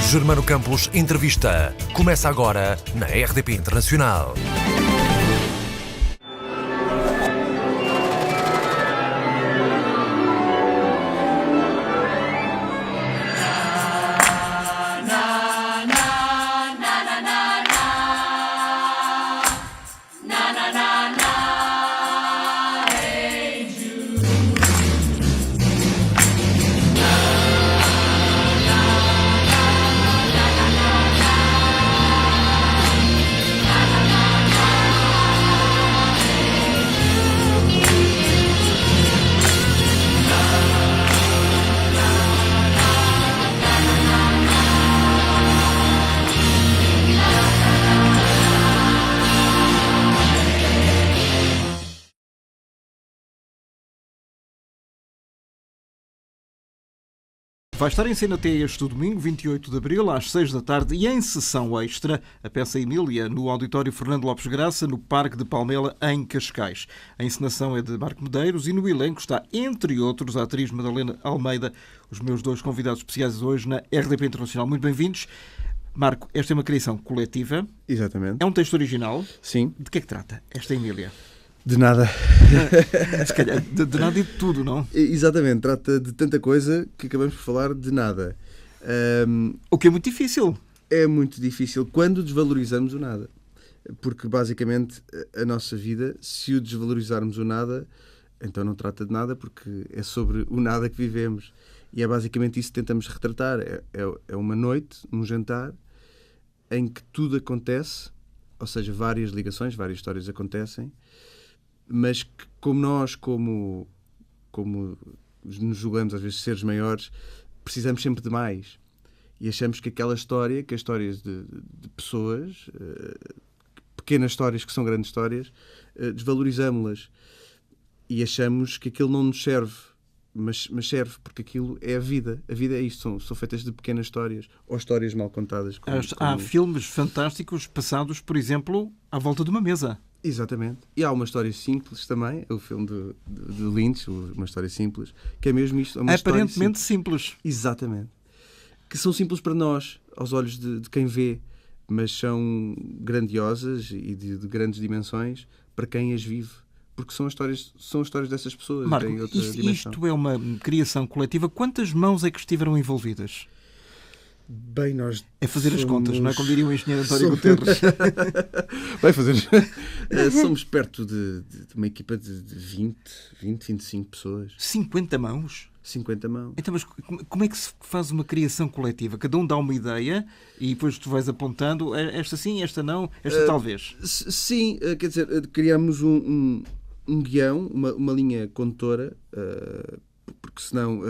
Germano Campos Entrevista. Começa agora na RDP Internacional. Vai estar em cena até este domingo, 28 de abril, às 6 da tarde, e em sessão extra, a peça Emília, no Auditório Fernando Lopes Graça, no Parque de Palmela, em Cascais. A encenação é de Marco Medeiros e no elenco está, entre outros, a atriz Madalena Almeida, os meus dois convidados especiais hoje na RDP Internacional. Muito bem-vindos. Marco, esta é uma criação coletiva. Exatamente. É um texto original. Sim. De que é que trata esta Emília? De nada. Se calhar, de nada e de tudo, não? Exatamente. Trata de tanta coisa que acabamos por falar de nada. O que é muito difícil. É muito difícil quando desvalorizamos o nada. Porque, basicamente, a nossa vida, se o desvalorizarmos o nada, então não trata de nada, porque é sobre o nada que vivemos. E é basicamente isso que tentamos retratar. É uma noite, um jantar, em que tudo acontece, ou seja, várias ligações, várias histórias acontecem, mas que, como nós, como nos julgamos às vezes seres maiores, precisamos sempre de mais. E achamos que aquela história, que as histórias de pessoas, pequenas histórias que são grandes histórias, desvalorizamos-las. E achamos que aquilo não nos serve. Mas serve, porque aquilo é a vida. A vida é isto, são feitas de pequenas histórias, ou histórias mal contadas. Há filmes fantásticos passados, por exemplo, à volta de uma mesa. Exatamente. E há uma história simples também, o filme de Lynch, uma história simples, que é mesmo isto. É uma aparentemente simples. Exatamente. Que são simples para nós, aos olhos de quem vê, mas são grandiosas e de grandes dimensões para quem as vive. Porque são histórias dessas pessoas. Marco, têm outra dimensão. Isto é uma criação coletiva. Quantas mãos é que estiveram envolvidas? Bem, nós é fazer as contas, não é? Como diria o engenheiro António Guterres. Vai fazer. Somos perto de uma equipa de 20, 25 pessoas. 50 mãos? 50 mãos. Então, mas como é que se faz uma criação coletiva? Cada um dá uma ideia e depois tu vais apontando esta sim, esta não, esta talvez. Sim, quer dizer, criamos um guião, uma linha condutora, porque senão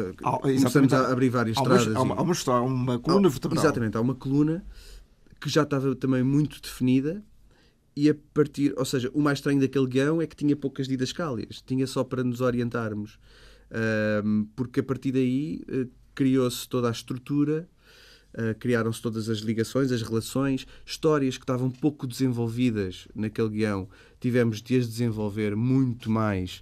começamos a abrir várias estradas. Há uma coluna vertebral. Exatamente, há uma coluna que já estava também muito definida e a partir, ou seja, o mais estranho daquele guião é que tinha poucas didascálias, tinha só para nos orientarmos, porque a partir daí criou-se toda a estrutura, criaram-se todas as ligações, as relações, histórias que estavam pouco desenvolvidas naquele guião, tivemos de as desenvolver muito mais,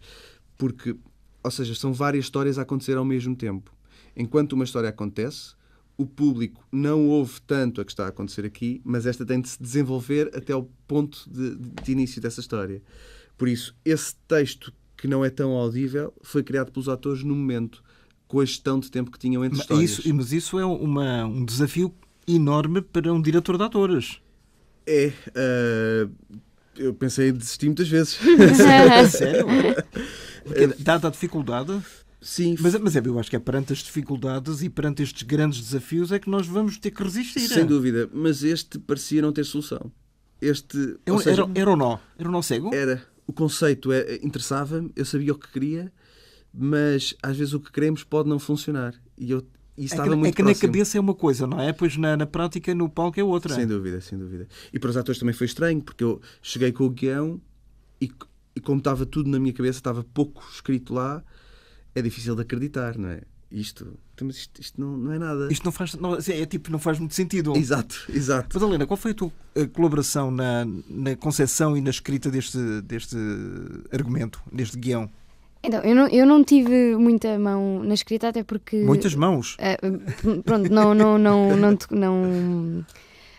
porque, ou seja, são várias histórias a acontecer ao mesmo tempo. Enquanto uma história acontece, o público não ouve tanto a que está a acontecer aqui, mas esta tem de se desenvolver até ao ponto de início dessa história. Por isso, esse texto, que não é tão audível, foi criado pelos atores no momento, com a gestão de tempo que tinham entre histórias. Mas isso é um desafio enorme para um diretor de atores. Eu pensei em desistir muitas vezes. Sério? Dada a dificuldade? Sim. Mas eu acho que é perante as dificuldades e perante estes grandes desafios é que nós vamos ter que resistir. Sem dúvida. Mas este parecia não ter solução. Era o nó? Era o nó cego? Era. O conceito interessava-me, eu sabia o que queria, mas às vezes o que queremos pode não funcionar. E estava muito próximo. Na cabeça é uma coisa, não é? Pois na prática, no palco é outra. Sem dúvida, sem dúvida. E para os atores também foi estranho, porque eu cheguei com o guião e como estava tudo na minha cabeça, estava pouco escrito lá, é difícil de acreditar, não é? Isto não é nada. Isto não faz, não faz muito sentido. Exato. Mas, Helena, qual foi a tua colaboração na concepção e na escrita deste argumento, deste guião? Então, eu não tive muita mão na escrita, até porque... Muitas mãos? Pronto,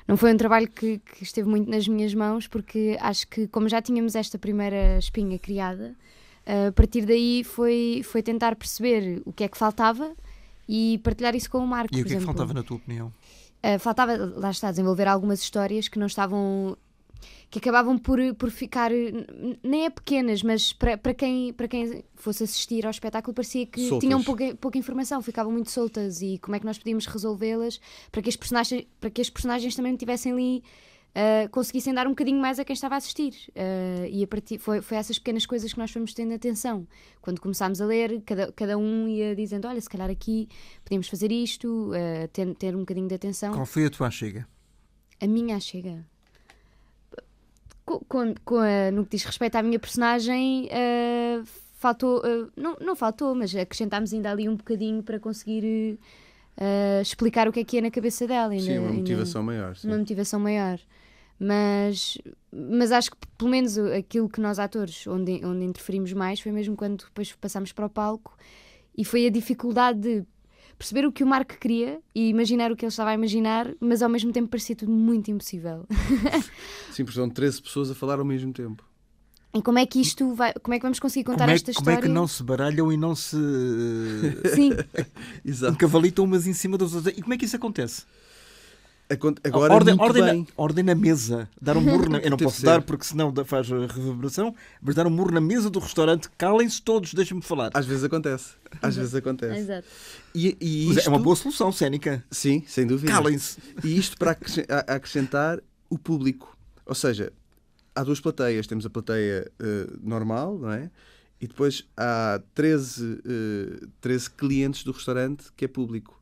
não foi um trabalho que esteve muito nas minhas mãos, porque acho que, como já tínhamos esta primeira espinha criada, a partir daí foi tentar perceber o que é que faltava e partilhar isso com o Marco. E o por que é que exemplo. faltava, na tua opinião? Faltava, lá está, desenvolver algumas histórias que não estavam... que acabavam por ficar, nem é pequenas, mas para quem fosse assistir ao espetáculo parecia que Soltas. tinham pouca informação, ficavam muito soltas, e como é que nós podíamos resolvê-las para que as personagens também tivessem ali, conseguissem dar um bocadinho mais a quem estava a assistir, e a partir, foi essas pequenas coisas que nós fomos tendo atenção. Quando começámos a ler, cada um ia dizendo, olha, se calhar aqui podíamos fazer isto, ter um bocadinho de atenção. Qual foi a tua chega? A minha chega... no que diz respeito à minha personagem, faltou, não faltou, mas acrescentámos ainda ali um bocadinho para conseguir explicar o que é na cabeça dela. Sim, uma motivação maior. Sim. Uma motivação maior. Mas acho que, pelo menos, aquilo que nós, atores, onde interferimos mais, foi mesmo quando depois passámos para o palco, e foi a dificuldade de perceber o que o Marco queria e imaginar o que ele estava a imaginar, mas ao mesmo tempo parecia tudo muito impossível. Sim, porque são 13 pessoas a falar ao mesmo tempo. E como é que isto vai... Como é que vamos conseguir contar esta história? Como é que não se baralham e não se Sim. Exato. encavalitam umas em cima das outras? E como é que isso acontece? Agora ordem na mesa. Dar um murro eu não posso dar porque senão faz a reverberação, mas dar um murro na mesa do restaurante. Calem-se todos, deixem-me falar. Às vezes acontece. Exato. E Mas isto... é uma boa solução cénica. Sim, sem dúvida. Calem-se. E isto para acrescentar o público. Ou seja, há duas plateias. Temos a plateia normal, não é? E depois há 13 clientes do restaurante que é público.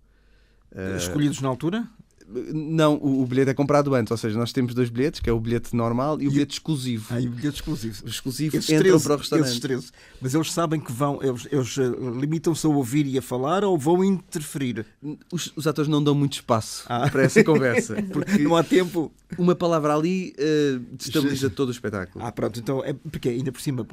Escolhidos na altura? Não, o bilhete é comprado antes. Ou seja, nós temos dois bilhetes, que é o bilhete normal e o bilhete exclusivo. E o bilhete exclusivo. O exclusivo Esses entram 13, para o restaurante. Esses 13. Mas eles sabem que vão... Eles limitam-se a ouvir e a falar ou vão interferir? Os atores não dão muito espaço para essa conversa. Porque não há tempo. Uma palavra ali destabiliza todo o espetáculo. Pronto. Então, porque ainda por cima,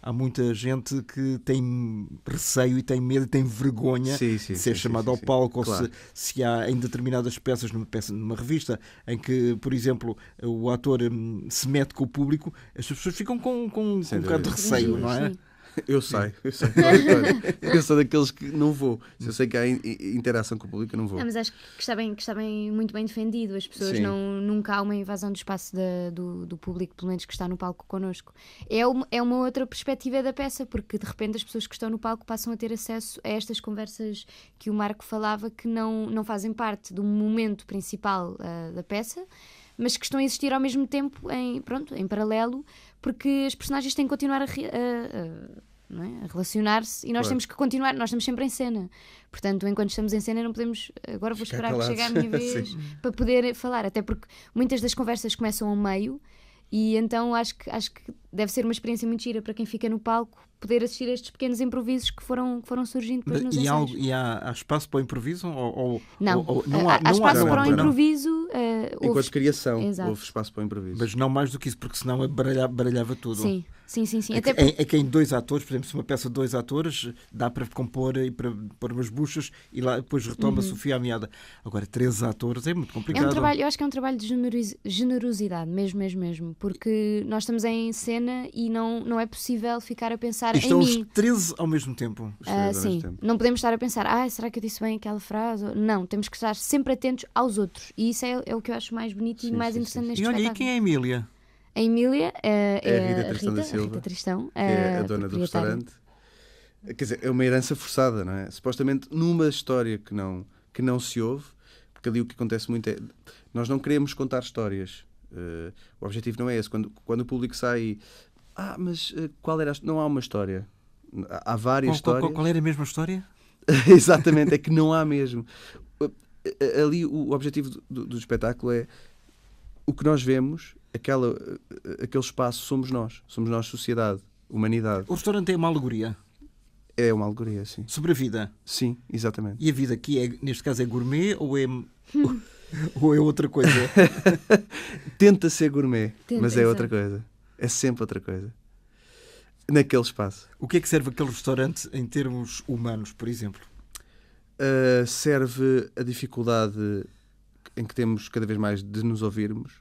há muita gente que tem receio e tem medo e tem vergonha de ser chamado ao palco, claro. Ou se há em determinadas peças, numa revista, em que, por exemplo, o ator se mete com o público, as pessoas ficam com um bocado de receio, não é? Eu sei. Eu sou daqueles que não vou. Se eu sei que há interação com o público, eu não vou. Mas acho que está bem, muito bem defendido. As pessoas nunca há uma invasão do espaço do público, pelo menos que está no palco connosco. É uma outra perspectiva da peça, porque de repente as pessoas que estão no palco passam a ter acesso a estas conversas que o Marco falava, que não fazem parte do momento principal da peça, mas que estão a existir ao mesmo tempo, em paralelo, porque as personagens têm que continuar a relacionar-se, e nós temos que continuar, nós estamos sempre em cena. Portanto, enquanto estamos em cena não podemos, agora vou esperar que chegue a minha vez para poder falar, até porque muitas das conversas começam ao meio, e então acho que deve ser uma experiência muito gira para quem fica no palco, poder assistir a estes pequenos improvisos que foram surgindo depois nos ensaios. E há espaço para o improviso? Não há espaço para o improviso. Enquanto criação, Exato. houve espaço para o improviso. Mas não mais do que isso, porque senão baralhava tudo. Sim. É que em 2 atores, por exemplo, se uma peça de 2 atores, dá para compor e para pôr umas buchas e lá depois retoma Sofia à meada. Agora, 3 atores é muito complicado. Eu acho que é um trabalho de generosidade, mesmo, porque nós estamos em cena e não é possível ficar a pensar em estão mim. Os 13 ao mesmo tempo. Sim, não podemos estar a pensar, será que eu disse bem aquela frase? Não, temos que estar sempre atentos aos outros, e isso é o que eu acho mais bonito e mais interessante neste espetáculo. E quem é a Emília? A Emília é a Rita Tristão, que é a dona do restaurante. Quer dizer, é uma herança forçada, não é? Supostamente numa história que não se ouve, porque ali o que acontece muito é... Nós não queremos contar histórias. O objetivo não é esse. Quando o público sai... mas qual era... Não há uma história. Há várias histórias. Qual era a mesma história? Exatamente, é que não há mesmo. Ali o objetivo do espetáculo é o que nós vemos, aquele espaço somos nós, sociedade, humanidade. O restaurante é uma alegoria? É uma alegoria, sim. Sobre a vida? Sim, exatamente. E a vida aqui, neste caso, é gourmet ou é outra coisa? Tenta ser gourmet, mas é exato. outra coisa. É sempre outra coisa. naquele espaço. O que é que serve aquele restaurante em termos humanos, por exemplo? Serve a dificuldade em que temos cada vez mais de nos ouvirmos,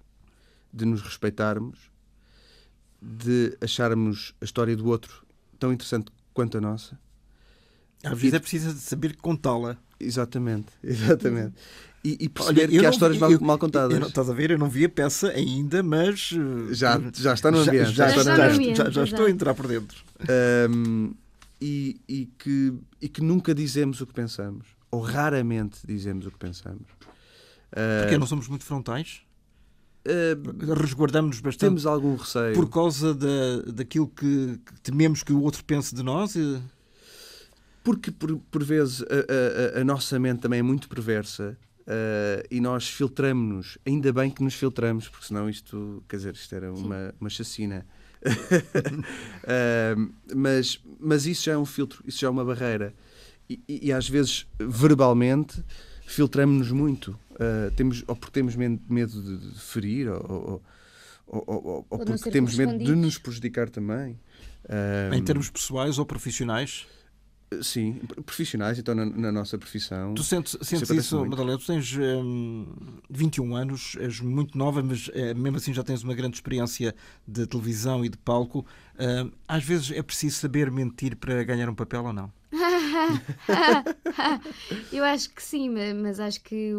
de nos respeitarmos, de acharmos a história do outro tão interessante quanto a nossa. Às vezes é preciso saber contá-la. Exatamente. E perceber que há histórias mal contadas. Estás a ver? Eu não vi a peça ainda, mas... Já está no ambiente. Já estou a entrar por dentro. E que nunca dizemos o que pensamos. Ou raramente dizemos o que pensamos. Porque não somos muito frontais? Resguardamos-nos bastante. Temos algum receio. Por causa daquilo que tememos que o outro pense de nós? Porque, por vezes, a nossa mente também é muito perversa e nós filtramos-nos. Ainda bem que nos filtramos, porque senão isto era uma chacina. Mas isso já é um filtro, isso já é uma barreira. E às vezes, verbalmente, filtramos-nos muito. Porque temos medo de ferir ou porque temos medo de nos prejudicar também. Em termos pessoais ou profissionais? Sim, profissionais, então na nossa profissão. Tu sentes isso, Madalena? Tu tens 21 anos, és muito nova, mas mesmo assim já tens uma grande experiência de televisão e de palco. Às vezes é preciso saber mentir para ganhar um papel ou não? Eu acho que sim, mas acho que...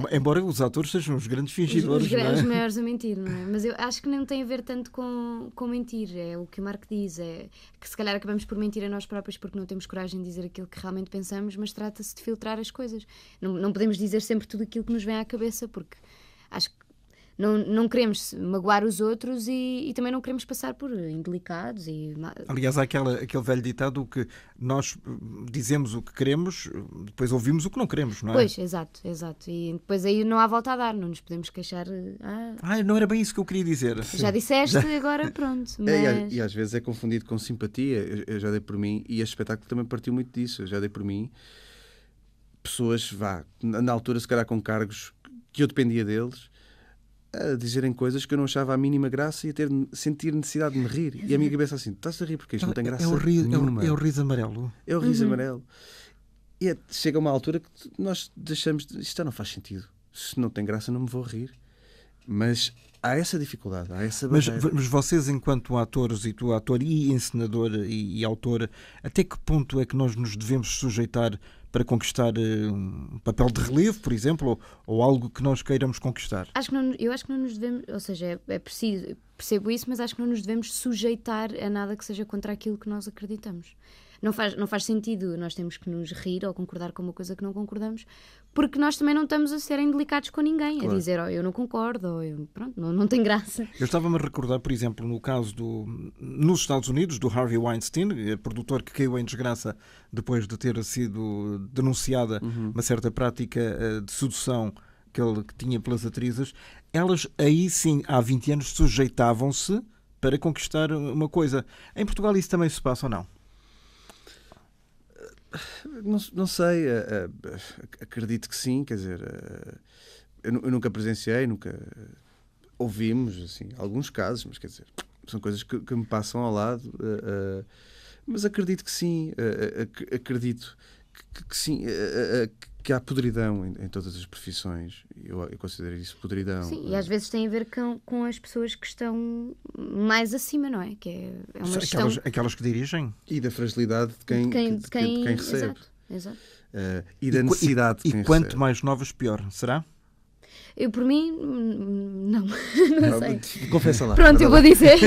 Embora os atores sejam os grandes fingidores, não é? Os maiores a mentir, não é? Mas eu acho que não tem a ver tanto com mentir. É o que o Marco diz, é que se calhar acabamos por mentir a nós próprios porque não temos coragem de dizer aquilo que realmente pensamos, mas trata-se de filtrar as coisas. Não podemos dizer sempre tudo aquilo que nos vem à cabeça, porque acho que não queremos magoar os outros e também não queremos passar por indelicados. Aliás, há aquele velho ditado que nós dizemos o que queremos, depois ouvimos o que não queremos, não é? Pois, exato. E depois aí não há volta a dar, não nos podemos queixar. Não era bem isso que eu queria dizer. Já disseste, agora pronto. Mas... E às vezes é confundido com simpatia. Eu já dei por mim, e este espetáculo também partiu muito disso. Eu já dei por mim pessoas, na altura se calhar com cargos que eu dependia deles, a dizerem coisas que eu não achava a mínima graça e a sentir necessidade de me rir. E a minha cabeça assim, estás a rir porque isto não tem graça nenhuma. É o riso amarelo. É o riso amarelo. E chega uma altura que nós deixamos... Isto já não faz sentido. Se não tem graça, não me vou rir. Mas há essa dificuldade, há essa barreira. Mas vocês, enquanto atores, e tu ator e encenador e autor, até que ponto é que nós nos devemos sujeitar para conquistar um papel de relevo, por exemplo, ou algo que nós queiramos conquistar? Eu acho que não nos devemos, ou seja, é preciso, percebo isso, mas acho que não nos devemos sujeitar a nada que seja contra aquilo que nós acreditamos. Não faz sentido nós temos que nos rir ou concordar com uma coisa que não concordamos, porque nós também não estamos a ser indelicados com ninguém, claro. A dizer, eu não concordo, ou pronto, não tem graça. Eu estava-me a recordar, por exemplo, no caso nos Estados Unidos, do Harvey Weinstein, produtor que caiu em desgraça depois de ter sido denunciada uma certa prática de sedução que ele tinha pelas atrizes. Elas aí sim, há 20 anos, sujeitavam-se para conquistar uma coisa. Em Portugal isso também se passa ou não? Não sei, acredito que sim, quer dizer, eu nunca presenciei, nunca ouvimos, assim, alguns casos, mas quer dizer, são coisas que me passam ao lado, mas acredito que sim, acredito que sim, que há podridão em todas as profissões, eu considero isso podridão. Sim, e às vezes tem a ver com as pessoas que estão mais acima, não é? Que é uma gestão... aquelas que dirigem. E da fragilidade de quem recebe. Exato. E da necessidade de quem recebe. E quanto mais novas, pior, será? Eu, por mim, não sei. Confessa lá. Pronto, eu vou dizer.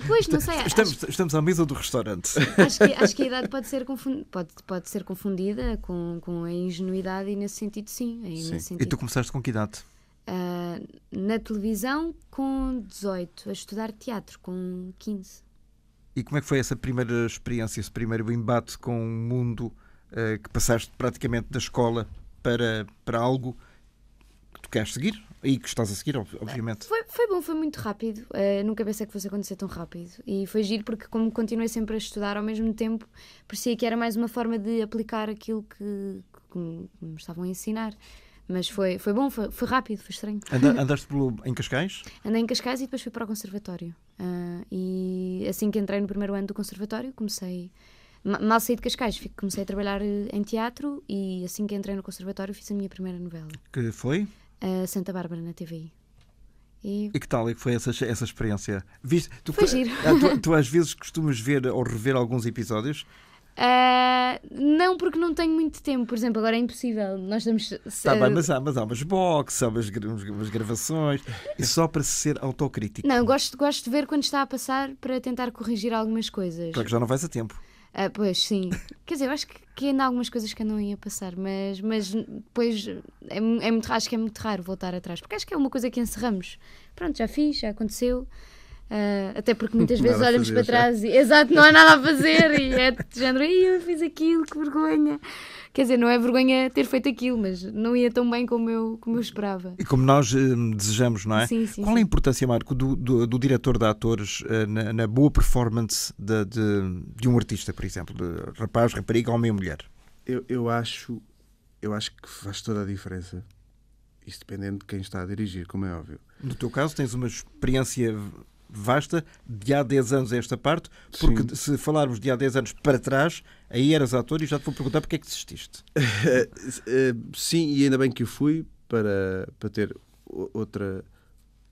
Pois, não sei. Estamos à mesa do restaurante. Acho que a idade pode ser confundida com a ingenuidade e nesse sentido, sim. Nesse sentido. E tu começaste com que idade? Na televisão, com 18. A estudar teatro, com 15. E como é que foi essa primeira experiência, esse primeiro embate com um mundo que passaste praticamente da escola para algo que tu queres seguir e que estás a seguir, obviamente? Foi bom, foi muito rápido. Nunca pensei que fosse acontecer tão rápido. E foi giro porque, como continuei sempre a estudar ao mesmo tempo, parecia que era mais uma forma de aplicar aquilo que me estavam a ensinar. Mas foi bom, foi rápido, foi estranho. Andaste em Cascais? Andei em Cascais e depois fui para o conservatório. E assim que entrei no primeiro ano do conservatório, comecei... Mal saí de Cascais, comecei a trabalhar em teatro e assim que entrei no conservatório fiz a minha primeira novela. Que foi? Santa Bárbara, na TVI. E que tal é que foi essa experiência? Foi giro. Tu às vezes costumas ver ou rever alguns episódios? Não, porque não tenho muito tempo. Por exemplo, agora é impossível. Nós estamos... Tá bem, mas há umas boxes, há umas gravações. E só para ser autocrítico. Não, gosto de ver quando está a passar para tentar corrigir algumas coisas. Claro que já não vais a tempo. Pois, sim. Quer dizer, eu acho que ainda há algumas coisas que andam aí a passar, mas depois acho que é muito raro voltar atrás, porque acho que é uma coisa que encerramos. Pronto, já fiz, já aconteceu. Até porque muitas vezes olhamos para trás e exato, não há nada a fazer e é de género, eu fiz aquilo, que vergonha. Quer dizer, não é vergonha ter feito aquilo, mas não ia tão bem como eu esperava. E como nós desejamos, não é? Sim, Qual é a importância, Marco, do diretor de atores na boa performance de um artista, por exemplo, de rapaz, rapariga, homem ou mulher? Eu acho que faz toda a diferença. Isso dependendo de quem está a dirigir, como é óbvio. No teu caso, tens uma experiência vasta de há 10 anos a esta parte, porque sim, se falarmos de há 10 anos para trás, aí eras ator e já te vou perguntar porque é que desististe. Sim, e ainda bem que o fui para ter outra,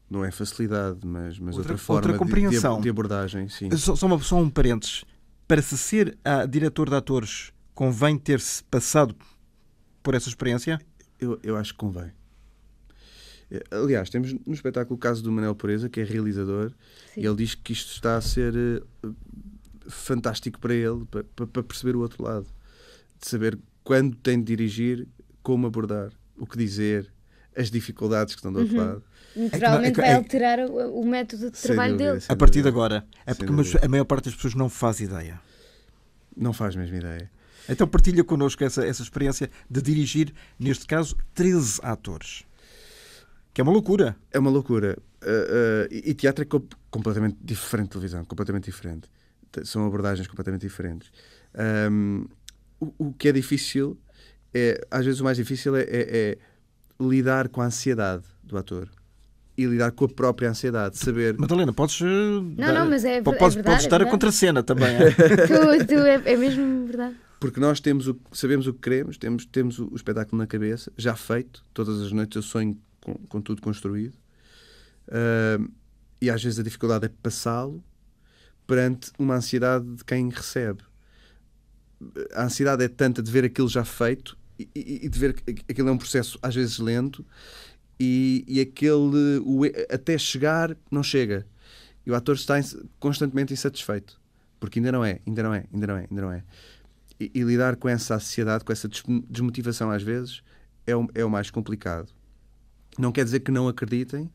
não é facilidade, mas outra forma compreensão de abordagem. Sim. Só um parênteses. Para se ser diretor de atores, convém ter-se passado por essa experiência? Eu acho que convém. Aliás, temos no espetáculo o caso do Manel Pureza, que é realizador, sim, e ele diz que isto está a ser fantástico para ele, para perceber o outro lado. De saber quando tem de dirigir, como abordar, o que dizer, as dificuldades que estão do outro lado. Naturalmente vai alterar o método de trabalho dele. A partir de agora. É porque a maior parte das pessoas não faz ideia. Não faz mesmo ideia. Então partilha connosco essa experiência de dirigir, neste caso, 13 atores. Que é uma loucura. É uma loucura. E teatro é completamente diferente de televisão. Completamente diferente. São abordagens completamente diferentes. O que é difícil, às vezes o mais difícil é lidar com a ansiedade do ator. E lidar com a própria ansiedade. Saber... Madalena, podes... Não, mas é verdade. Podes dar a contracena também. É mesmo verdade. Porque nós sabemos o que queremos, temos o espetáculo na cabeça, já feito. Todas as noites eu sonho com tudo construído, e às vezes a dificuldade é passá-lo perante uma ansiedade de quem recebe. A ansiedade é tanta de ver aquilo já feito e de ver que aquilo é um processo às vezes lento e até chegar não chega, e o ator está constantemente insatisfeito porque ainda não é. E lidar com essa ansiedade, com essa desmotivação às vezes é o mais complicado. Não quer dizer que não acreditem,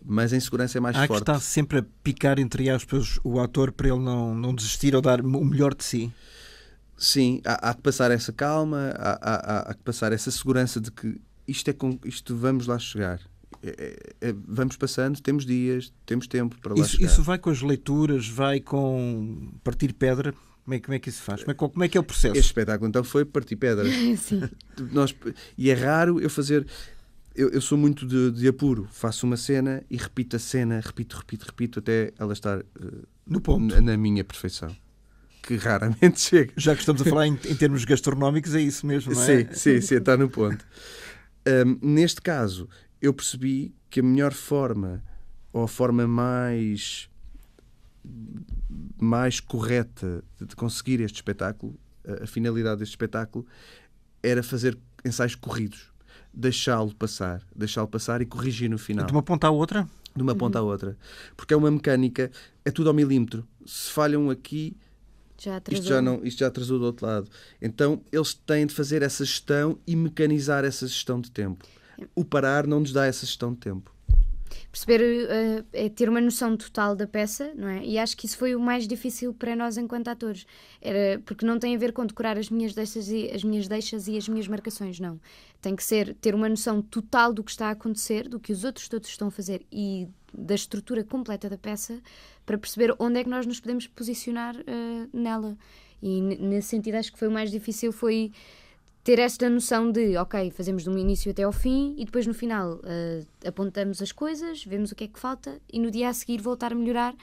mas a insegurança é mais forte. Que está sempre a picar, entre aspas, o ator para ele não desistir ou dar o melhor de si. Sim, há que passar essa calma, há que passar essa segurança de que isto vamos lá chegar. Vamos passando, temos dias, temos tempo para lá chegar. Isso vai com as leituras, vai com partir pedra? Como é que isso se faz? Como é que é o processo? Este espetáculo então foi partir pedra. Sim. E é raro eu fazer... Eu sou muito de apuro. Faço uma cena e repito a cena, repito até ela estar no ponto. Na minha perfeição. Que raramente chega. Já que estamos a falar em termos gastronómicos, é isso mesmo, não é? Sim, está no ponto. Neste caso, eu percebi que a melhor forma, ou a forma mais correta de conseguir este espetáculo, a finalidade deste espetáculo, era fazer ensaios corridos. Deixá-lo passar e corrigir no final. De uma ponta à outra? De uma ponta à outra. Porque é uma mecânica, é tudo ao milímetro. Se falham aqui, isto já atrasou do outro lado. Então eles têm de fazer essa gestão e mecanizar essa gestão de tempo. O parar não nos dá essa gestão de tempo. Perceber é ter uma noção total da peça, não é? E acho que isso foi o mais difícil para nós enquanto atores. Porque não tem a ver com decorar as minhas deixas e as minhas marcações, não. Tem que ter uma noção total do que está a acontecer, do que os outros todos estão a fazer e da estrutura completa da peça para perceber onde é que nós nos podemos posicionar nela. E nesse sentido acho que foi o mais difícil, foi ter esta noção de, ok, fazemos do início até ao fim e depois no final apontamos as coisas, vemos o que é que falta e no dia a seguir voltar a melhorar,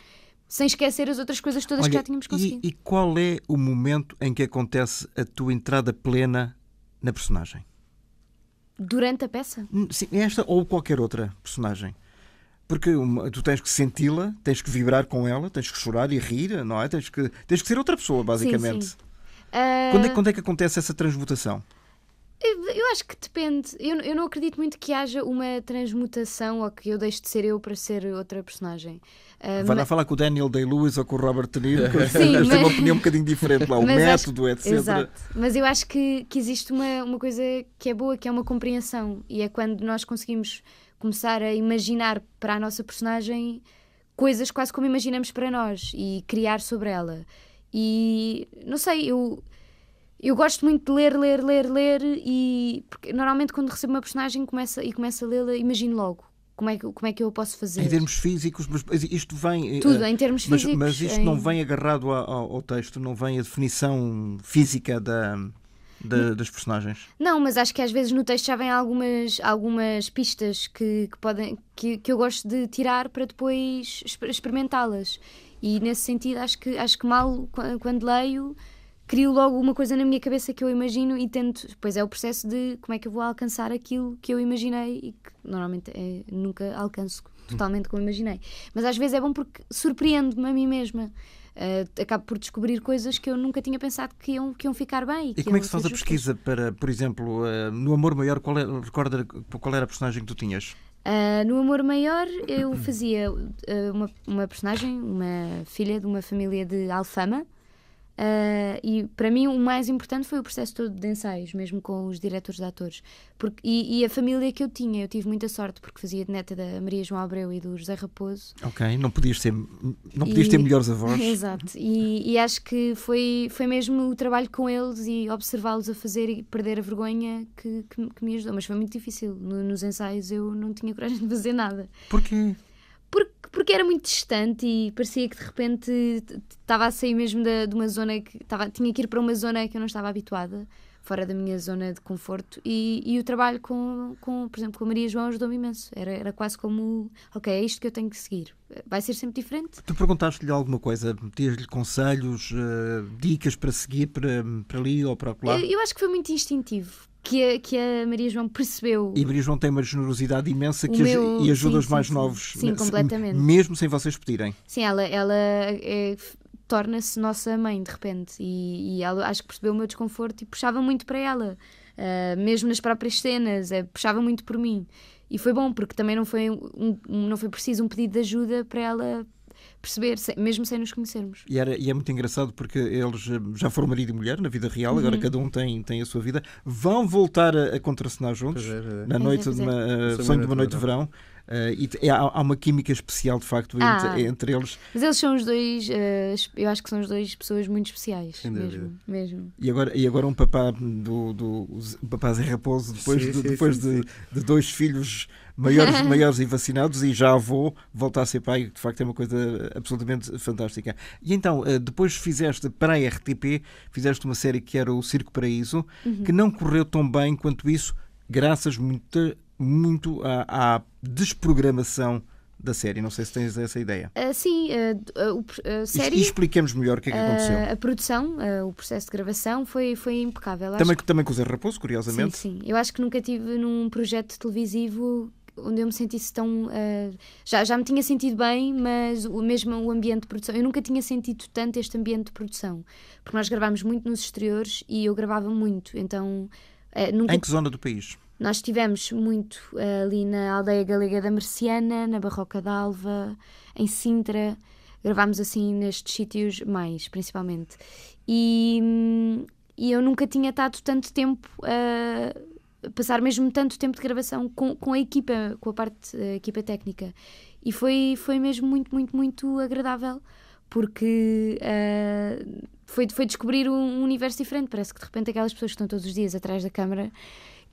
sem esquecer as outras coisas todas que já tínhamos conseguido. E qual é o momento em que acontece a tua entrada plena na personagem? Durante a peça? Sim, esta ou qualquer outra personagem. Porque tu tens que senti-la, tens que vibrar com ela, tens que chorar e rir, não é? Tens que ser outra pessoa, basicamente. Sim. Quando é que acontece essa transmutação? Eu acho que depende. Eu não acredito muito que haja uma transmutação ou que eu deixe de ser eu para ser outra personagem. Vai lá falar com o Daniel Day-Lewis ou com o Robert De Niro, que Sim, eles têm uma opinião um bocadinho diferente lá, o método, etc. Exato. Mas eu acho que existe uma coisa que é boa, que é uma compreensão. E é quando nós conseguimos começar a imaginar para a nossa personagem coisas quase como imaginamos para nós e criar sobre ela. E não sei, eu gosto muito de ler e porque normalmente quando recebo uma personagem começo a lê-la, imagino logo como é que eu posso fazer. Em termos físicos, mas isto vem... Tudo, em termos físicos. Mas isto não vem agarrado ao texto, não vem a definição física das personagens? Não, mas acho que às vezes no texto já vem algumas pistas que eu gosto de tirar para depois experimentá-las. E nesse sentido acho que mal quando leio crio logo uma coisa na minha cabeça que eu imagino e tento, depois é o processo de como é que eu vou alcançar aquilo que eu imaginei e que normalmente nunca alcanço totalmente como imaginei. Mas às vezes é bom porque surpreende-me a mim mesma. Acabo por descobrir coisas que eu nunca tinha pensado que iam ficar bem. E como é que se faz a pesquisa para, por exemplo, no Amor Maior, recorda qual era a personagem que tu tinhas? No Amor Maior eu fazia uma personagem, uma filha de uma família de Alfama. E para mim o mais importante foi o processo todo de ensaios, mesmo com os diretores de atores, e a família que eu tive muita sorte porque fazia de neta da Maria João Abreu e do José Raposo. Ok, não podias ter melhores avós. Exato, e acho que foi mesmo o trabalho com eles e observá-los a fazer e perder a vergonha que me ajudou, mas foi muito difícil. Nos ensaios eu não tinha coragem de fazer nada. Porquê? Porque era muito distante e parecia que de repente estava a sair mesmo de uma zona tinha que ir para uma zona que eu não estava habituada, fora da minha zona de conforto, e o trabalho por exemplo, com a Maria João ajudou-me imenso. Era quase como, ok, é isto que eu tenho que seguir. Vai ser sempre diferente. Tu perguntaste-lhe alguma coisa? Pedias-lhe conselhos, dicas para seguir para ali ou para lá? Eu acho que foi muito instintivo. Que a Maria João percebeu. E a Maria João tem uma generosidade imensa e ajuda os mais novos. Sim, completamente. Mesmo sem vocês pedirem. Sim, ela torna-se nossa mãe de repente e ela acho que percebeu o meu desconforto e puxava muito para ela. Mesmo nas próprias cenas, puxava muito por mim. E foi bom, porque também não foi preciso um pedido de ajuda para ela perceber, mesmo sem nos conhecermos. E é muito engraçado porque eles já foram marido e mulher na vida real, agora cada um tem a sua vida, vão voltar a contracenar juntos na noite sonho de uma noite de verão. E há uma química especial de facto entre eles. Mas eles são os dois, eu acho que são os dois pessoas muito especiais, mesmo. E agora um papá o papá Zé Raposo, depois de dois filhos maiores e vacinados, e já avô, volta a ser pai, de facto é uma coisa absolutamente fantástica. E então, depois fizeste para a RTP, fizeste uma série que era o Circo Paraíso, que não correu tão bem quanto isso, graças muito à desprogramação da série. Não sei se tens essa ideia. Sim, a série... E expliquemos melhor o que é que aconteceu. A produção, o processo de gravação foi impecável. Também com o Zé Raposo, curiosamente. Sim. Eu acho que nunca tive num projeto televisivo onde eu me sentisse tão... Já me tinha sentido bem, mas mesmo o ambiente de produção... Eu nunca tinha sentido tanto este ambiente de produção. Porque nós gravámos muito nos exteriores e eu gravava muito. Então... Em que zona do país? Nós estivemos muito ali na Aldeia Galega da Merciana, na Barroca d'Alva, em Sintra. Gravámos assim nestes sítios mais, principalmente. E eu nunca tinha estado tanto tempo passar mesmo tanto tempo de gravação com a equipa, com a equipa técnica. E foi mesmo muito, muito, muito agradável, porque foi descobrir um universo diferente. Parece que de repente aquelas pessoas que estão todos os dias atrás da câmara,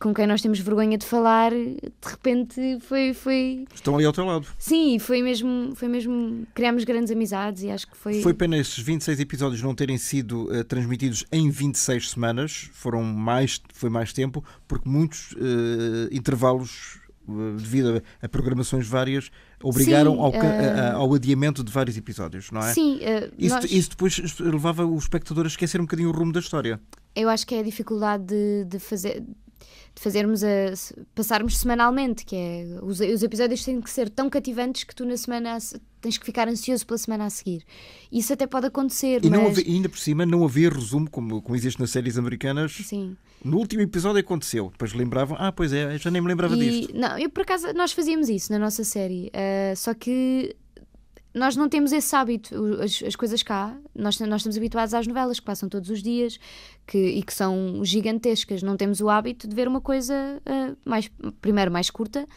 com quem nós temos vergonha de falar, de repente foi... Estão ali ao teu lado. Sim, foi mesmo criámos grandes amizades e acho que foi... Foi pena esses 26 episódios não terem sido transmitidos em 26 semanas, foi mais tempo, porque muitos intervalos, devido a programações várias, obrigaram ao adiamento de vários episódios, não é? Sim. Isso depois levava o espectador a esquecer um bocadinho o rumo da história. Eu acho que é a dificuldade de fazermos passarmos semanalmente, que é os episódios têm que ser tão cativantes que tu na semana tens que ficar ansioso pela semana a seguir. Isso até pode acontecer, mas... ainda por cima não havia resumo, como existe nas séries americanas. Sim. No último episódio aconteceu, depois lembravam, pois é, já nem me lembrava disto. Não, por acaso nós fazíamos isso na nossa série, só que nós não temos esse hábito, as coisas cá, nós estamos habituados às novelas que passam todos os dias e que são gigantescas. Não temos o hábito de ver uma coisa primeiro mais curta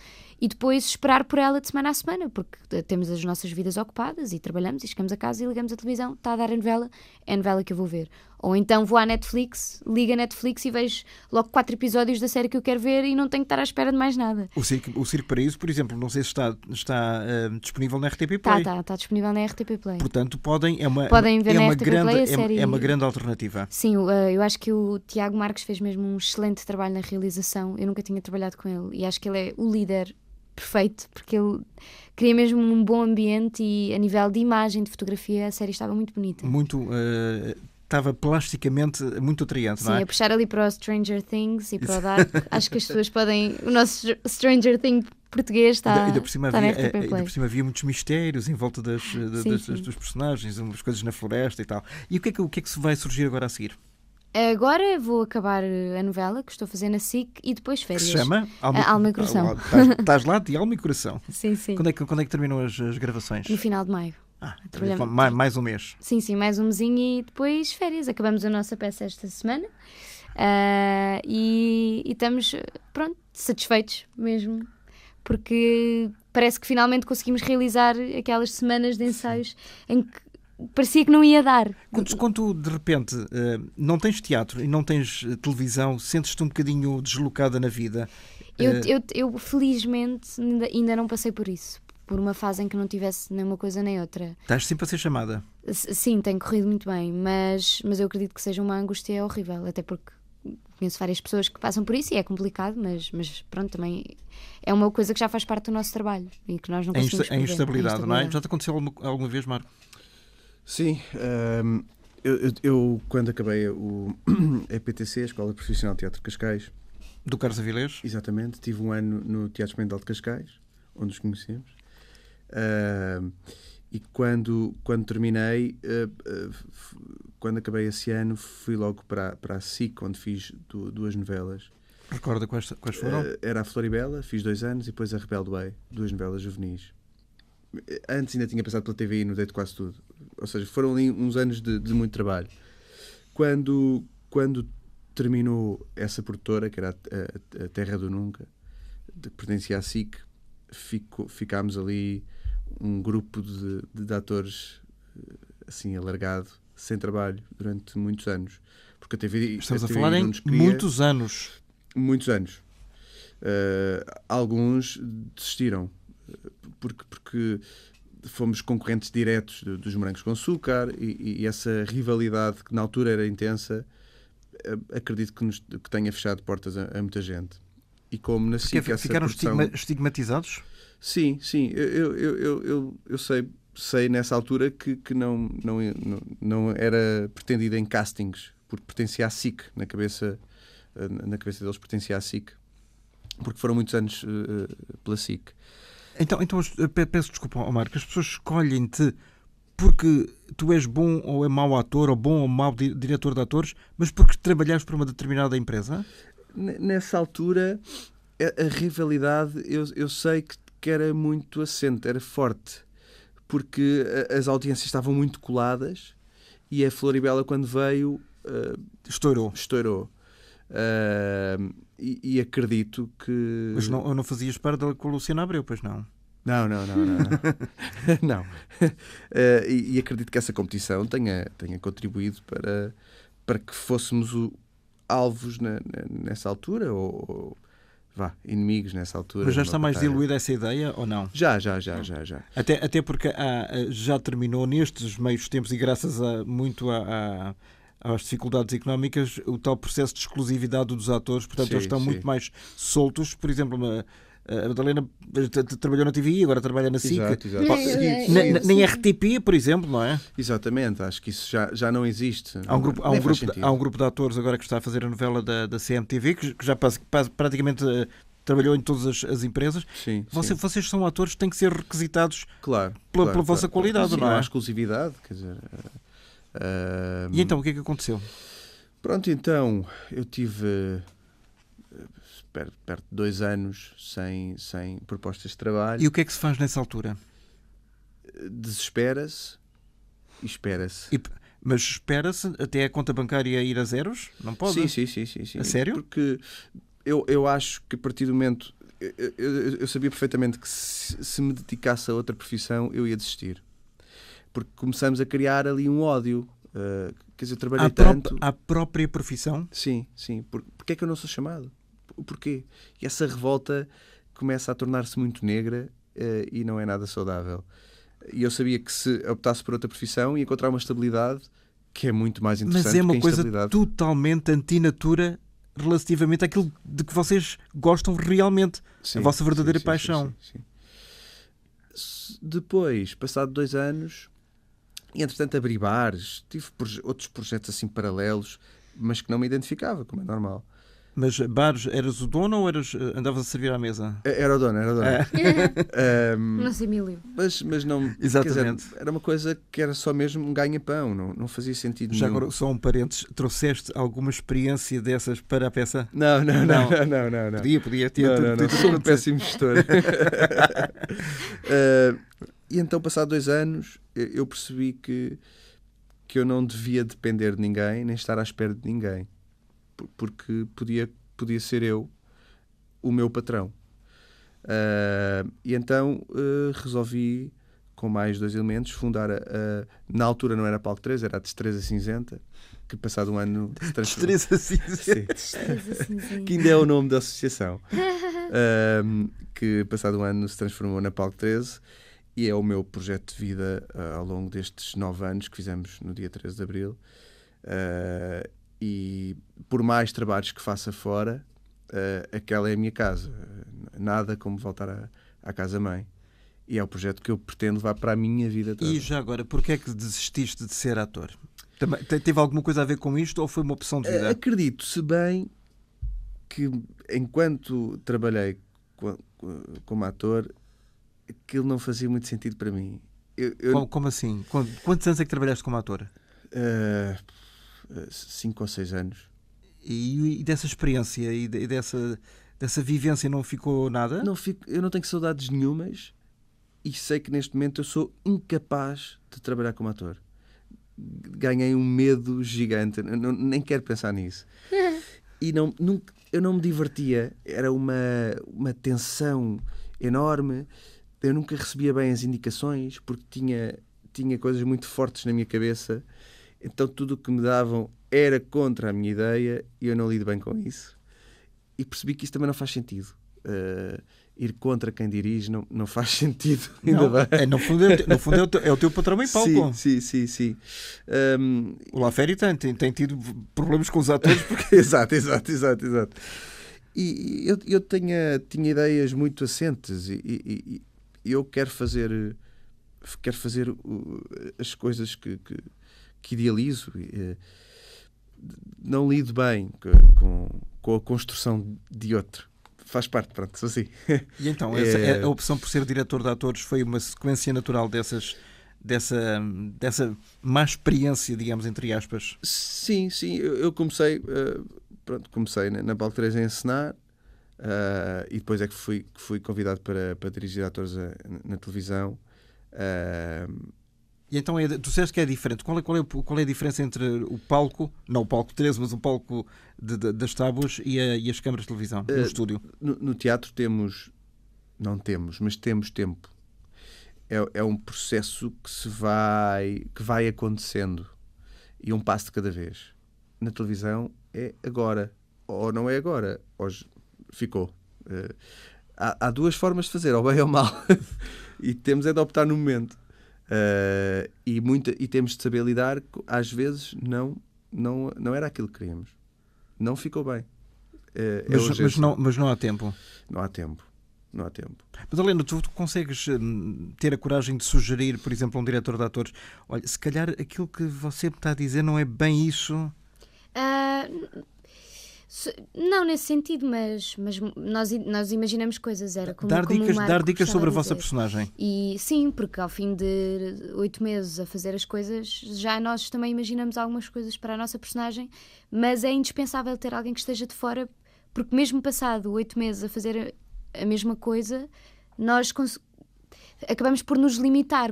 e depois esperar por ela de semana a semana, porque temos as nossas vidas ocupadas e trabalhamos e chegamos a casa e ligamos a televisão, está a dar a novela, é a novela que eu vou ver. Ou então vou à Netflix, ligo a Netflix e vejo logo 4 episódios da série que eu quero ver e não tenho que estar à espera de mais nada. O Circo Paraíso, por exemplo, não sei se está disponível na RTP Play. Está disponível na RTP Play. Portanto, podem ver na RTP Play a série. É uma grande alternativa. Sim, eu acho que o Tiago Marques fez mesmo um excelente trabalho na realização. Eu nunca tinha trabalhado com ele e acho que ele é o líder perfeito, porque ele cria mesmo um bom ambiente e a nível de imagem, de fotografia, a série estava muito bonita. Estava plasticamente muito atraente, sim, não é? A puxar ali para o Stranger Things e para o Dark. Acho que as pessoas podem... O nosso Stranger Things português está ainda por cima na RTP Play. Ainda por cima havia muitos mistérios em volta dos personagens, umas coisas na floresta e tal. E o que é que se vai surgir agora a seguir? Agora vou acabar a novela que estou a fazer na SIC e depois férias. Que se chama Alma e Coração. Estás lá de Alma e Coração. Sim, sim. Quando é que terminam as gravações? No final de maio. Mais um mês. Sim, mais um mesinho e depois férias. Acabamos a nossa peça esta semana e estamos, satisfeitos mesmo, porque parece que finalmente conseguimos realizar aquelas semanas de ensaios em que parecia que não ia dar. Quando tu, de repente, não tens teatro e não tens televisão, sentes-te um bocadinho deslocada na vida? Eu felizmente ainda não passei por isso. Por uma fase em que não tivesse nem uma coisa nem outra. Estás sempre a ser chamada? Sim, tem corrido muito bem, mas eu acredito que seja uma angústia horrível, até porque conheço várias pessoas que passam por isso e é complicado, mas pronto, também é uma coisa que já faz parte do nosso trabalho e que nós não conseguimos perder. A instabilidade, não é? Já te aconteceu alguma vez, Marco? Sim, eu quando acabei o EPTC, a Escola Profissional de Teatro de Cascais, do Carlos Avilés? Exatamente, tive um ano no Teatro Experimental de Cascais, onde nos conhecemos. E quando terminei, quando acabei esse ano, fui logo para a SIC, onde fiz 2 novelas. Recorda quais foram? Era a Floribela, fiz 2 anos, e depois a Rebelde Way, 2 novelas juvenis. Antes ainda tinha passado pela TVI no Deito Quase Tudo. Ou seja, foram ali uns anos de muito trabalho. Quando terminou essa produtora, que era a Terra do Nunca, que pertencia à SIC, ficámos ali um grupo de atores assim alargado, sem trabalho, durante muitos anos. Porque a TVI... Estamos a falar em muitos anos. Muitos anos. Alguns desistiram, porque fomos concorrentes diretos dos Morangos com Açúcar e essa rivalidade que na altura era intensa, acredito que tenha fechado portas a muita gente. E como na SIC ficaram produção... estigmatizados? Sim. Eu sei nessa altura que não era pretendido em castings, porque pertencia à SIC, na cabeça deles pertencia à SIC, porque foram muitos anos pela SIC. Então peço desculpa, Omar, que as pessoas escolhem-te porque tu és bom ou é mau ator, ou bom ou mau diretor de atores, mas porque trabalhaste para uma determinada empresa? Nessa altura, a rivalidade, eu sei que era muito assente, era forte, porque as audiências estavam muito coladas e a Floribela, quando veio, estourou. E acredito que... Mas não fazias parte com a Luciana Abreu, pois não? Não. Não. E acredito que essa competição tenha contribuído para que fôssemos alvos nessa altura, ou inimigos nessa altura. Mas já está mais batalha. diluída essa ideia ou não? Já. Até porque já terminou nestes meios tempos e graças às dificuldades económicas, o tal processo de exclusividade dos atores, portanto eles estão muito mais soltos. Por exemplo, a Madalena trabalhou na TVI, agora trabalha na SIC. Exato. Nem RTP, por exemplo, não é? Exatamente, acho que isso já não existe. Há um grupo de atores agora que está a fazer a novela da CMTV, que já praticamente trabalhou em todas as empresas. Sim. Vocês são atores que têm que ser requisitados pela vossa qualidade, sim, não é? há exclusividade, quer dizer... E então, o que é que aconteceu? Pronto, então, eu tive perto de 2 anos sem propostas de trabalho. E o que é que se faz nessa altura? Desespera-se e espera-se. Mas espera-se até a conta bancária ir a zeros? Não pode? Sim. A sério? Porque eu acho que a partir do momento... Eu sabia perfeitamente que se me dedicasse a outra profissão, eu ia desistir. Porque começamos a criar ali um ódio. Quer dizer, eu trabalhei tanto... À própria profissão? Sim. Porquê é que eu não sou chamado? Porquê? E essa revolta começa a tornar-se muito negra e não é nada saudável. E eu sabia que se optasse por outra profissão ia encontrar uma estabilidade que é muito mais interessante. Mas é uma coisa totalmente antinatura relativamente àquilo de que vocês gostam realmente. Sim, a vossa verdadeira paixão. Sim. Depois, passado 2 anos, e entretanto abri bares, tive outros projetos assim paralelos, mas que não me identificava, como é normal. Mas bares, eras o dono ou andavas a servir à mesa? Era o dono. Nosso Emílio. Mas não... Exatamente. Quer dizer, era uma coisa que era só mesmo um ganha-pão, não fazia sentido Já nenhum. agora, só um parênteses, trouxeste alguma experiência dessas para a peça? Não. Podia. Não. Sou um péssimo gestor. E então, passado 2 anos, eu percebi que eu não devia depender de ninguém, nem estar à espera de ninguém. Porque podia ser eu o meu patrão. E então resolvi, com mais 2 elementos, fundar na altura não era Palco 3, era a Destreza Cinzenta, que passado um ano se transformou... Destreza Cinzenta. Que ainda é o nome da associação. Que passado um ano se transformou na Palco 13 e é o meu projeto de vida ao longo destes 9 anos que fizemos no dia 13 de Abril. E por mais trabalhos que faça fora, aquela é a minha casa. Nada como voltar à casa-mãe. E é o projeto que eu pretendo levar para a minha vida toda. E já agora, porquê é que desististe de ser ator? Teve alguma coisa a ver com isto ou foi uma opção de vida? Acredito, se bem que enquanto trabalhei como ator, aquilo não fazia muito sentido para mim. Como assim? Quantos anos é que trabalhaste como ator? 5 ou 6 anos. E dessa experiência e dessa vivência não ficou nada? Eu não tenho saudades nenhumas e sei que neste momento eu sou incapaz de trabalhar como ator. Ganhei um medo gigante, nem quero pensar nisso. E eu não me divertia, era uma tensão enorme, eu nunca recebia bem as indicações porque tinha coisas muito fortes na minha cabeça. Então tudo o que me davam era contra a minha ideia e eu não lido bem com isso. E percebi que isso também não faz sentido. Ir contra quem dirige não faz sentido. Ainda bem. No fundo é o teu patrão em palco. Sim. O Laferi tem tido problemas com os atores. Porque... Exato. E eu tinha ideias muito assentes e eu quero fazer as coisas que idealizo. Não lido bem com a construção de outro. Faz parte, pronto, sou assim. E então, a opção por ser diretor de atores foi uma sequência natural dessa má experiência, digamos, entre aspas? Sim. Eu comecei na Palco 3 a encenar e depois é que fui convidado para dirigir atores na televisão. E então, tu disseste que é diferente. Qual é a diferença entre o palco, não o Palco 13, mas o palco das tábuas e as câmaras de televisão, no estúdio? No teatro temos tempo. É um processo que vai acontecendo e um passo de cada vez. na televisão é agora. Ou não é agora. Hoje ficou. Há duas formas de fazer, ou bem ou mal. E temos é de optar no momento. E temos de saber lidar. Às vezes não era aquilo que queríamos. Não ficou bem. Mas não há tempo. Não há tempo. Mas, Helena, tu consegues ter a coragem de sugerir, por exemplo, a um diretor de atores: olha, se calhar aquilo que você me está a dizer não é bem isso? Não nesse sentido, mas nós imaginamos coisas. Era como, dar dicas sobre a vossa dizer. Personagem. E sim, porque ao fim de 8 meses a fazer as coisas, já nós também imaginamos algumas coisas para a nossa personagem, mas é indispensável ter alguém que esteja de fora, porque mesmo passado 8 meses a fazer a mesma coisa, nós acabamos por nos limitar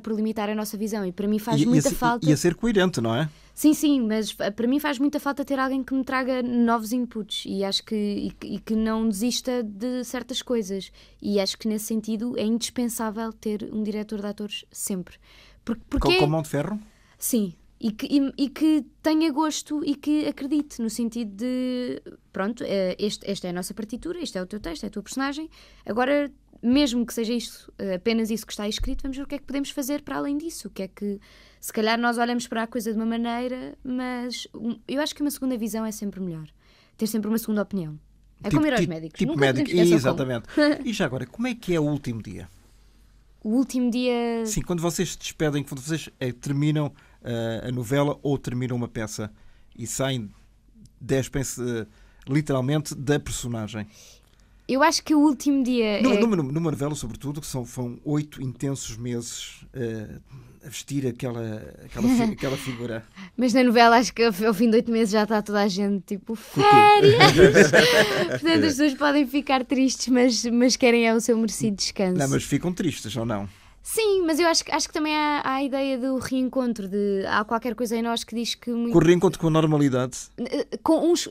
a nossa visão, e para mim faz muita falta. E a ser coerente, não é? Sim, mas para mim faz muita falta ter alguém que me traga novos inputs, e acho que não desista de certas coisas, e acho que nesse sentido é indispensável ter um diretor de atores sempre. Com mão de ferro? Sim, e que tenha gosto e que acredite, no sentido de, pronto, esta é a nossa partitura, este é o teu texto, é a tua personagem, agora, mesmo que seja isto, apenas isso que está escrito, vamos ver o que é que podemos fazer para além disso, o que é que, se calhar nós olhamos para a coisa de uma maneira, mas eu acho que uma segunda visão é sempre melhor, ter sempre uma segunda opinião. É como ir aos médicos. Tipo médico, exatamente. E já agora, como é que é o último dia? O último dia... Sim, quando vocês se despedem, quando vocês terminam a novela ou terminam uma peça e saem, despem-se literalmente da personagem. Eu acho que o último dia numa novela, sobretudo, que foram 8 intensos meses a vestir aquela figura. Mas na novela acho que ao fim de 8 meses já está toda a gente tipo férias. Portanto as pessoas podem ficar tristes, mas querem o seu merecido descanso. Não, mas ficam tristes ou não? Sim, mas eu acho que também há a ideia do reencontro, há qualquer coisa em nós que diz que... Com o reencontro com a normalidade?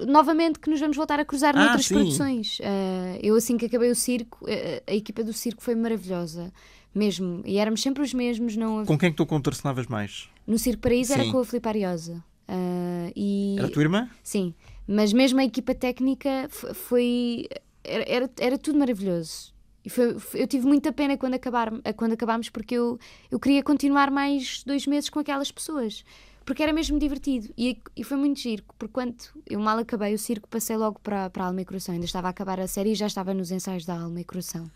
Novamente que nos vamos voltar a cruzar noutras produções. Eu assim que acabei o circo, a equipa do circo foi maravilhosa, mesmo, e éramos sempre os mesmos. Com quem é que tu contracenavas mais? No Circo Paraíso era com a Filipe Ariosa. Era a tua irmã? Sim, mas mesmo a equipa técnica era tudo maravilhoso. Eu tive muita pena quando acabámos, porque eu queria continuar mais 2 meses com aquelas pessoas, porque era mesmo divertido, e foi muito giro, porque quando eu mal acabei o circo, passei logo para a Alma e Coração. Ainda estava a acabar a série e já estava nos ensaios da Alma e Coração,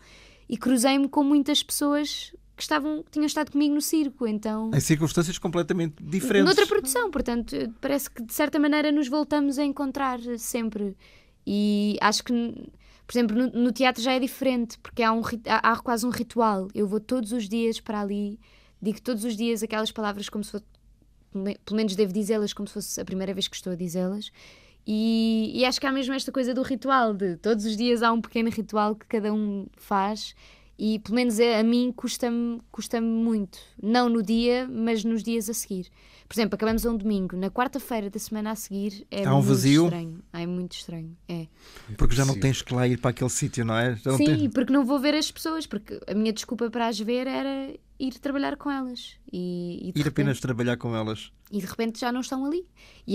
e cruzei-me com muitas pessoas que tinham estado comigo no circo, então... Em circunstâncias completamente diferentes. Noutra produção, portanto, parece que de certa maneira nos voltamos a encontrar sempre, e acho que... Por exemplo, no teatro já é diferente, porque há quase um ritual. Eu vou todos os dias para ali, digo todos os dias aquelas palavras como se fosse, pelo menos devo dizê-las como se fosse a primeira vez que estou a dizê-las. E acho que há mesmo esta coisa do ritual, de todos os dias há um pequeno ritual que cada um faz, e pelo menos a mim custa-me muito. Não no dia, mas nos dias a seguir. Por exemplo, acabamos a um domingo, na quarta-feira da semana a seguir é muito vazio. Estranho. É muito estranho, é. Porque já não tens que lá ir para aquele sítio, não é? Sim, porque não vou ver as pessoas, porque a minha desculpa para as ver era ir trabalhar com elas. E ir apenas trabalhar com elas. E de repente já não estão ali. E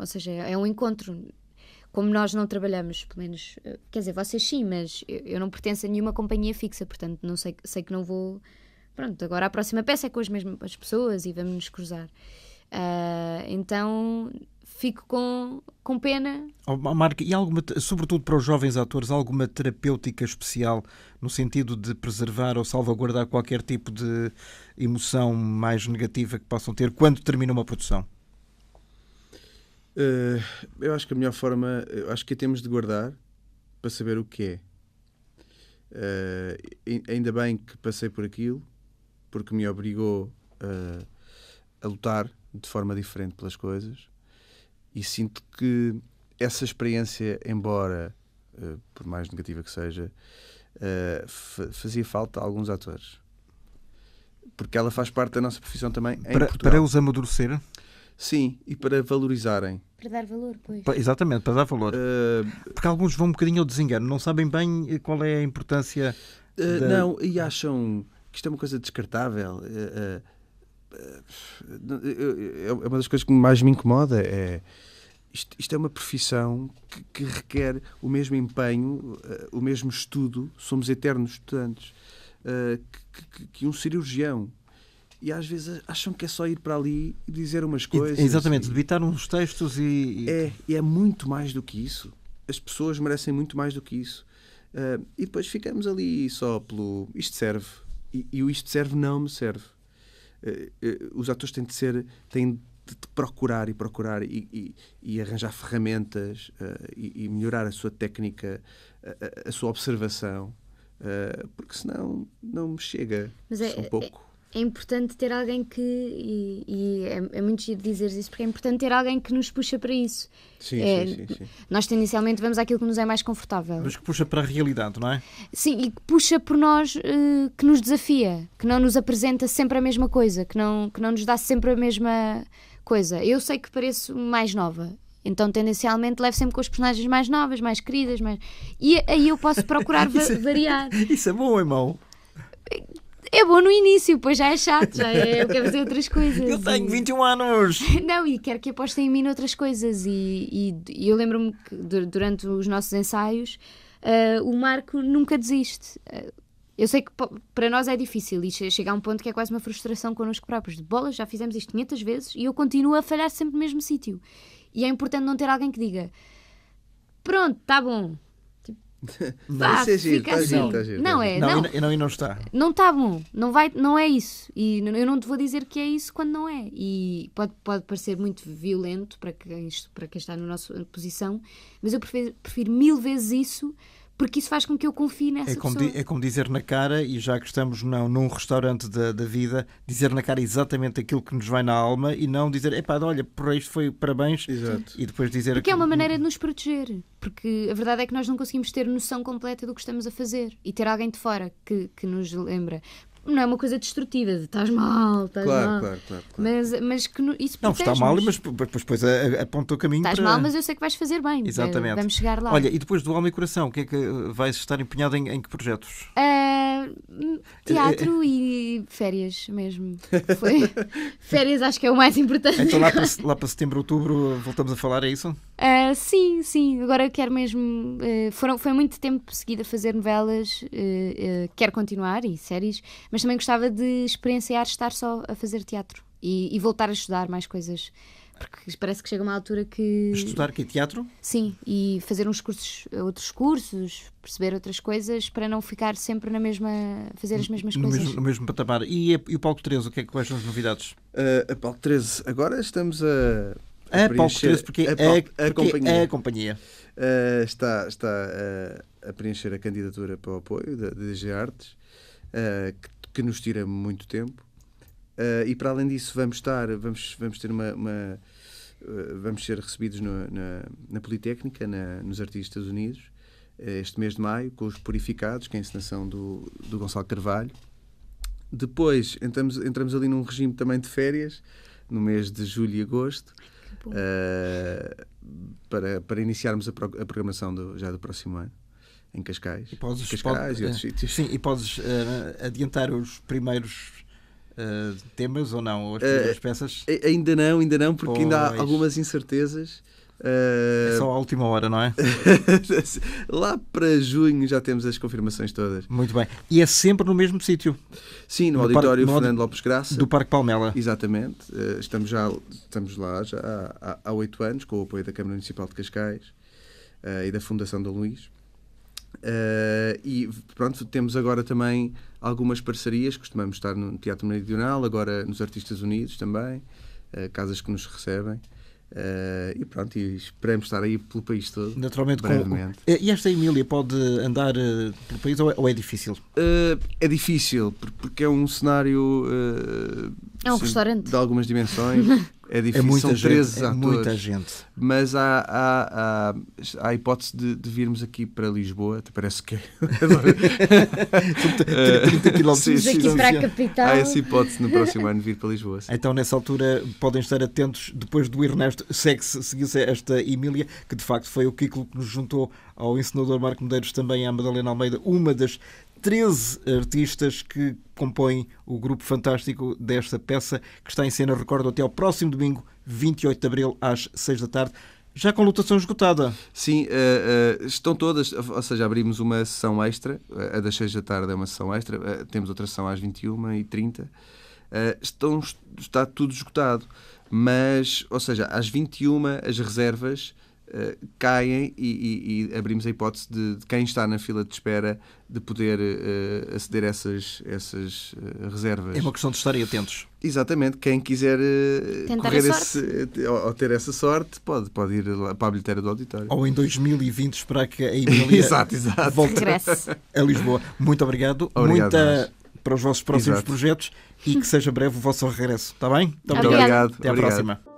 ou seja, é um encontro. Como nós não trabalhamos, pelo menos, quer dizer, vocês sim, mas eu não pertenço a nenhuma companhia fixa, portanto não sei que não vou... Pronto, agora a próxima peça é com as mesmas pessoas e vamos nos cruzar. Então fico com pena. Marca, e sobretudo para os jovens atores, alguma terapêutica especial no sentido de preservar ou salvaguardar qualquer tipo de emoção mais negativa que possam ter quando termina uma produção? Eu acho que a melhor forma, acho que a temos de guardar para saber o que é. Ainda bem que passei por aquilo, porque me obrigou a lutar de forma diferente pelas coisas, e sinto que essa experiência, embora por mais negativa que seja, fazia falta a alguns atores, porque ela faz parte da nossa profissão também em Portugal. Para os amadurecer? Sim, e para valorizarem. Para dar valor, pois. Exatamente, para dar valor. Porque alguns vão um bocadinho ao desengano, não sabem bem qual é a importância... Não, e acham que isto é uma coisa descartável. É uma das coisas que mais me incomoda. isto é uma profissão que requer o mesmo empenho, o mesmo estudo. Somos eternos estudantes que um cirurgião. E às vezes acham que é só ir para ali e dizer umas coisas. Exatamente, debitar uns textos É muito mais do que isso. As pessoas merecem muito mais do que isso. E depois ficamos ali só pelo isto serve. E o isto serve não me serve. Os atores têm de procurar e arranjar ferramentas e melhorar a sua técnica, a sua observação, porque senão não me chega. Mas um pouco. É importante ter alguém é muito giro dizer isso, porque é importante ter alguém que nos puxa para isso. Sim. Nós tendencialmente vamos àquilo que nos é mais confortável. Mas que puxa para a realidade, não é? Sim, e que puxa por nós, que nos desafia, que não nos apresenta sempre a mesma coisa, que não nos dá sempre a mesma coisa. Eu sei que pareço mais nova, então tendencialmente levo sempre com as personagens mais novas, mais queridas, e aí eu posso procurar variar. Isso é bom, irmão. É bom no início, depois já é chato, eu quero fazer outras coisas. Eu tenho 21 anos! Não, e quero que apostem em mim noutras coisas. E eu lembro-me que durante os nossos ensaios o Marco nunca desiste. Eu sei que para nós é difícil e chega a um ponto que é quase uma frustração connosco próprios. De bolas, já fizemos isto 500 vezes e eu continuo a falhar sempre no mesmo sítio. E é importante não ter alguém que diga pronto, está bom. Isso é giro, fica assim. Tá giro. Não, E não está. Não está bom, não é isso. E eu não te vou dizer que é isso quando não é. E pode parecer muito violento para quem está na nossa posição, mas eu prefiro 1000 vezes isso, porque isso faz com que eu confie nessa pessoa. É como dizer na cara, e já que estamos num restaurante da vida, dizer na cara exatamente aquilo que nos vai na alma e não dizer, olha, por isto foi parabéns. Exato. E depois dizer... Porque é uma maneira de nos proteger. Porque a verdade é que nós não conseguimos ter noção completa do que estamos a fazer. E ter alguém de fora que nos lembra. Não é uma coisa destrutiva, de estás mal. Claro. Mas que isso não, está mal, mas depois aponta o caminho estás mal, mas eu sei que vais fazer bem. Exatamente. Vamos chegar lá. Olha, e depois do Alma e Coração, o que é que vais estar empenhado em que projetos? Teatro e férias mesmo. Férias acho que é o mais importante. Então lá para setembro, outubro voltamos a falar, é isso? Sim. Agora quero mesmo... Foi muito tempo seguido a fazer novelas. Quero continuar e séries, mas também gostava de experienciar estar só a fazer teatro e voltar a estudar mais coisas. Porque parece que chega uma altura que... Estudar que teatro? Sim, e fazer outros cursos, perceber outras coisas para não ficar sempre fazer as mesmas coisas. No mesmo patamar. E o Palco 13, o que é que quais são as novidades? A Palco 13, agora estamos a Palco 13 porque é a companhia. Está a preencher a candidatura para o apoio da DG Artes, que nos tira muito tempo. E para além disso vamos ser recebidos na Politécnica, nos Artistas Unidos, este mês de maio, com os Purificados, que é a encenação do Gonçalo Carvalho. Depois entramos ali num regime também de férias, no mês de julho e agosto, para iniciarmos a programação já do próximo ano, em Cascais. E outros sítios. Sim, e podes adiantar os primeiros temas ou não? As primeiras peças? Ainda não, porque ainda há algumas incertezas. É só a última hora, não é? Lá para junho já temos as confirmações todas. Muito bem. E é sempre no mesmo sítio? Sim, no auditório Fernando Lopes Graça. Do Parque Palmela. Exatamente. Estamos lá já há 8 anos, com o apoio da Câmara Municipal de Cascais e da Fundação Dom Luís. E pronto, temos agora também algumas parcerias. Costumamos estar no Teatro Meridional, agora nos Artistas Unidos também, casas que nos recebem. E pronto, e esperamos estar aí pelo país todo. Naturalmente. E esta Emília pode andar pelo país ou é difícil? É difícil, porque é um cenário é um restaurante de algumas dimensões. É difícil, são 13 atores. Muita gente. Mas há a hipótese de virmos aqui para Lisboa. Até parece que 30 km aqui para a capital. Há essa hipótese no próximo ano de vir para Lisboa. Sim. Então nessa altura podem estar atentos. Depois do Ernesto seguiu-se esta Emília, que de facto foi o Kiko que nos juntou ao encenador Marco Medeiros, também à Madalena Almeida, uma das 13 artistas que compõem o grupo fantástico desta peça, que está em cena, recordo, até ao próximo domingo, 28 de abril, às 6 da tarde. Já com lotação esgotada. Sim, estão todas, ou seja, abrimos uma sessão extra, a das 6 da tarde é uma sessão extra, temos outra sessão às 21h30, está tudo esgotado, mas, ou seja, às 21h as reservas caem e abrimos a hipótese de quem está na fila de espera de poder aceder a essas reservas. É uma questão de estarem atentos. Exatamente, quem quiser Tentar a ou ter essa sorte pode ir lá para a bilheteira do auditório. Ou em 2020 esperar que a Emília Exato. volte Regresse. a Lisboa. Muito obrigado. Obrigado, Muita para os vossos próximos Exato. projetos e que seja breve o vosso regresso. Está bem? Muito obrigado. Até à Obrigado. próxima.